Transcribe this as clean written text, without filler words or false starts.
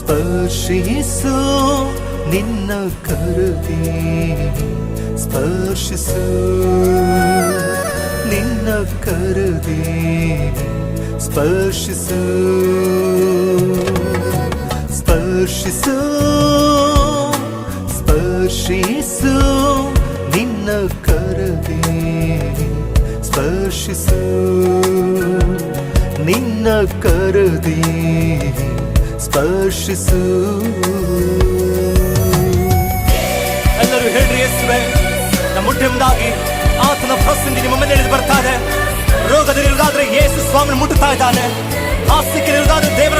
ಸ್ಪರ್ಶಿಸು ನಿನ್ನ ಕರದಿ, ಸ್ಪರ್ಶಿಸು ನಿನ್ನ ಕರದಿ, ಸ್ಪರ್ಶಿಸು ಸ್ಪರ್ಶಿಸು ಸ್ಪರ್ಶಿಸು ನಿನ್ನ ಕರದಿ, ಸ್ಪರ್ಶಿಸು ನಿನ್ನ ಕರದಿ, ಸ್ಪರ್ಶಿಸು. ಎಲ್ಲರೂ ಹೇಳ್ರಿ, ಯೇಸುವೇ ನಮ್ಮ ಮುಟ್ಟಿಂದಾಗಿ ಆತನ ಪ್ರಸನ್ನ ನಿಮ್ಮ ಮೇಲೆ ಇಳಿದು ಬರ್ತಾರೆ. ರೋಗದಲ್ಲಿರುವುದಾದ್ರೆ ಯೇಸು ಸ್ವಾಮಿನ ಮುಟ್ಟುತ್ತಾ ಇದ್ದಾನೆ. ಹಾಸಿಗೆಯಲ್ಲಿರುವುದಾದ್ರೆ ದೇವರ